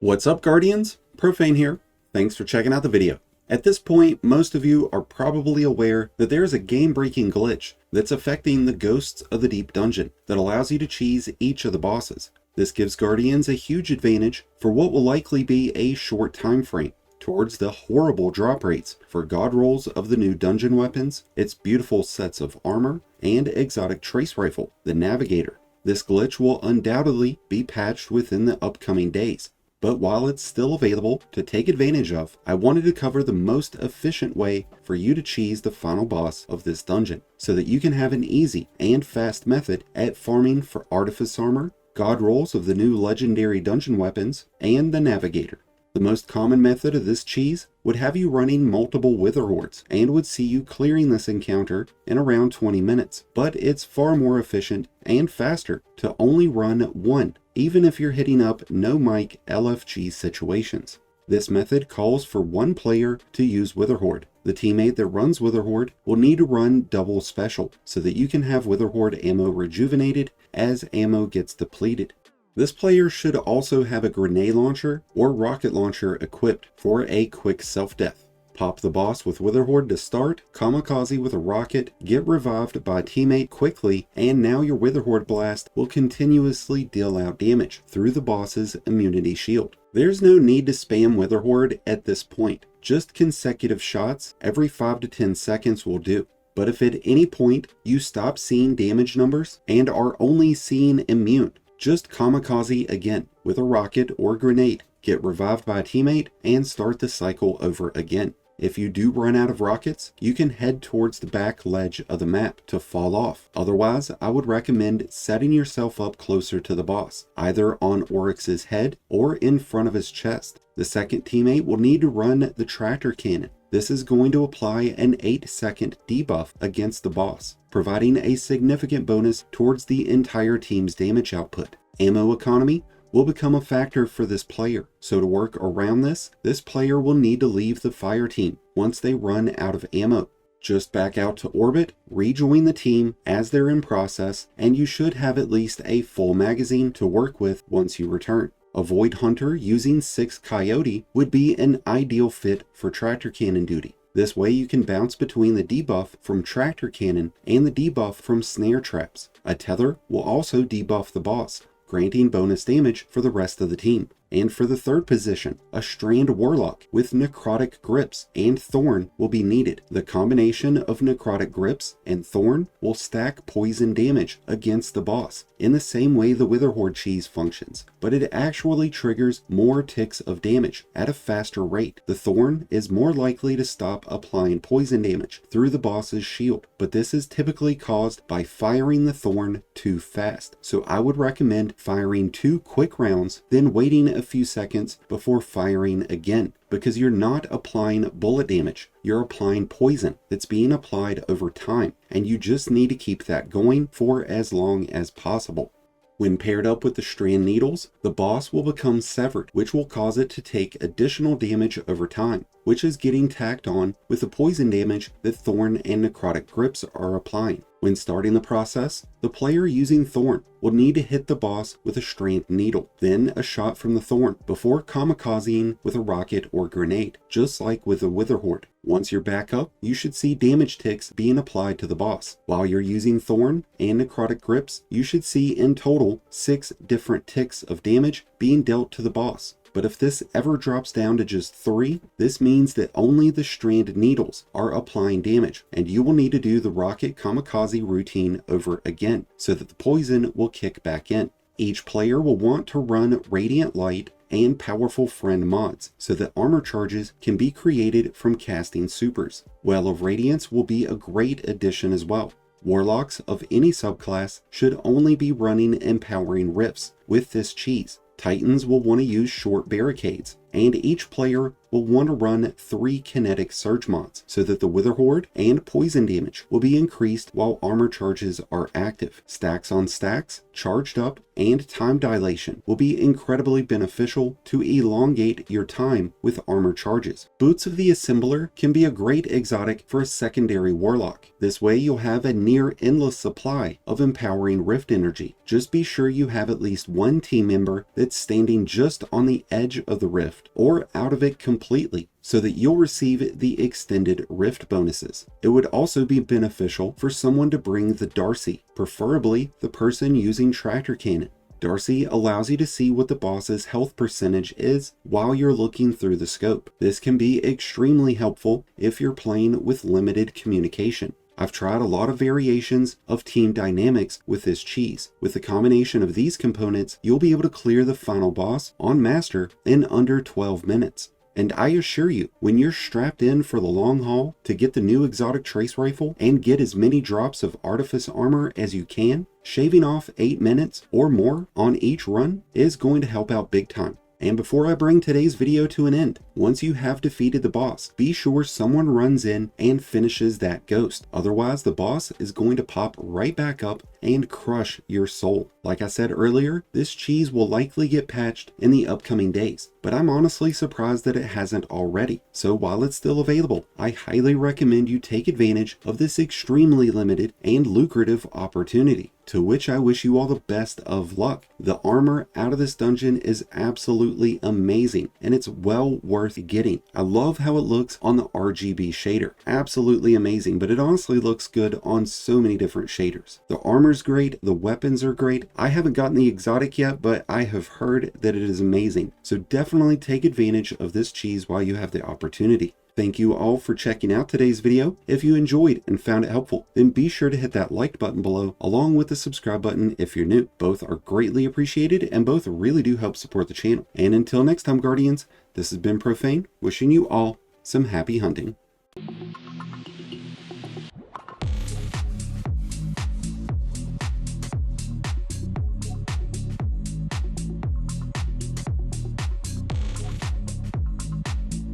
What's up, Guardians? Profane here. Thanks for checking out the video. At this point, most of you are probably aware that there is a game-breaking glitch that's affecting the Ghosts of the Deep dungeon that allows you to cheese each of the bosses. This gives Guardians a huge advantage for what will likely be a short time frame towards the horrible drop rates for god rolls of the new dungeon weapons, its beautiful sets of armor, and exotic trace rifle, the Navigator. This glitch will undoubtedly be patched within the upcoming days. But while it's still available to take advantage of, I wanted to cover the most efficient way for you to cheese the final boss of this dungeon, so that you can have an easy and fast method at farming for Artifice armor, god rolls of the new legendary dungeon weapons, and the Navigator. The most common method of this cheese would have you running multiple Witherhoards and would see you clearing this encounter in around 20 minutes, but it's far more efficient and faster to only run one, even if you're hitting up no mic LFG situations. This method calls for one player to use Witherhoard. The teammate that runs Witherhoard will need to run double special so that you can have Witherhoard ammo rejuvenated as ammo gets depleted. This player should also have a grenade launcher or rocket launcher equipped for a quick self-death. Pop the boss with Witherhoard to start, kamikaze with a rocket, get revived by a teammate quickly, and now your Witherhoard blast will continuously deal out damage through the boss's immunity shield. There's no need to spam Witherhoard at this point. Just consecutive shots every 5 to 10 seconds will do. But if at any point you stop seeing damage numbers and are only seeing immune, just kamikaze again with a rocket or grenade, get revived by a teammate, and start the cycle over again. If you do run out of rockets, you can head towards the back ledge of the map to fall off. Otherwise, I would recommend setting yourself up closer to the boss, either on Oryx's head or in front of his chest. The second teammate will need to run the tractor cannon. This is going to apply an 8-second debuff against the boss, providing a significant bonus towards the entire team's damage output. Ammo economy will become a factor for this player, so to work around this player will need to leave the fire team once they run out of ammo. Just back out to orbit, rejoin the team as they're in process, and you should have at least a full magazine to work with once you return. A Void Hunter using 6 Coyote would be an ideal fit for tractor cannon duty. This way you can bounce between the debuff from tractor cannon and the debuff from snare traps. A Tether will also debuff the boss, granting bonus damage for the rest of the team. And for the third position, a Strand Warlock with necrotic grips and Thorn will be needed. The combination of necrotic grips and Thorn will stack poison damage against the boss in the same way the Witherhoard cheese functions, but it actually triggers more ticks of damage at a faster rate. The Thorn is more likely to stop applying poison damage through the boss's shield, but this is typically caused by firing the Thorn too fast. So I would recommend firing 2 quick rounds, then waiting a few seconds before firing again, because you're not applying bullet damage, you're applying poison that's being applied over time, and you just need to keep that going for as long as possible. When paired up with the Strand needles, the boss will become severed, which will cause it to take additional damage over time, which is getting tacked on with the poison damage that Thorn and necrotic grips are applying. When starting the process, the player using Thorn will need to hit the boss with a Strand needle, then a shot from the Thorn, before kamikazing with a rocket or grenade, just like with a Witherhoard. Once you're back up, you should see damage ticks being applied to the boss. While you're using Thorn and necrotic grips, you should see in total 6 different ticks of damage being dealt to the boss. But if this ever drops down to just 3, this means that only the Strand needles are applying damage, and you will need to do the rocket kamikaze routine over again, so that the poison will kick back in. Each player will want to run Radiant Light and Powerful Friend mods, so that armor charges can be created from casting supers. Well of Radiance will be a great addition as well. Warlocks of any subclass should only be running Empowering Rifts with this cheese. Titans will want to use short barricades, and each player will want to run 3 kinetic surge mods so that the Witherhoard and poison damage will be increased while armor charges are active. Stacks on stacks, charged up, and time dilation will be incredibly beneficial to elongate your time with armor charges. Boots of the Assembler can be a great exotic for a secondary warlock. This way you'll have a near endless supply of empowering rift energy. Just be sure you have at least one team member that's standing just on the edge of the rift or out of it completely, so that you'll receive the extended rift bonuses. It would also be beneficial for someone to bring the Darcy, preferably the person using tractor cannon. Darcy allows you to see what the boss's health percentage is while you're looking through the scope. This can be extremely helpful if you're playing with limited communication. I've tried a lot of variations of team dynamics with this cheese. With the combination of these components, you'll be able to clear the final boss on Master in under 12 minutes. And I assure you, when you're strapped in for the long haul to get the new exotic trace rifle and get as many drops of Artifice armor as you can, shaving off 8 minutes or more on each run is going to help out big time. And before I bring today's video to an end, once you have defeated the boss, be sure someone runs in and finishes that ghost. Otherwise, the boss is going to pop right back up and crush your soul. Like I said earlier, this cheese will likely get patched in the upcoming days, but I'm honestly surprised that it hasn't already. So while it's still available, I highly recommend you take advantage of this extremely limited and lucrative opportunity, to which I wish you all the best of luck. The armor out of this dungeon is absolutely amazing, and it's well worth getting. I love how it looks on the RGB shader. Absolutely amazing, but it honestly looks good on so many different shaders. The armor's great, the weapons are great. I haven't gotten the exotic yet, but I have heard that it is amazing. So definitely take advantage of this cheese while you have the opportunity. Thank you all for checking out today's video. If you enjoyed and found it helpful, then be sure to hit that like button below along with the subscribe button if you're new. Both are greatly appreciated and both really do help support the channel. And until next time, Guardians, this has been Profane, wishing you all some happy hunting.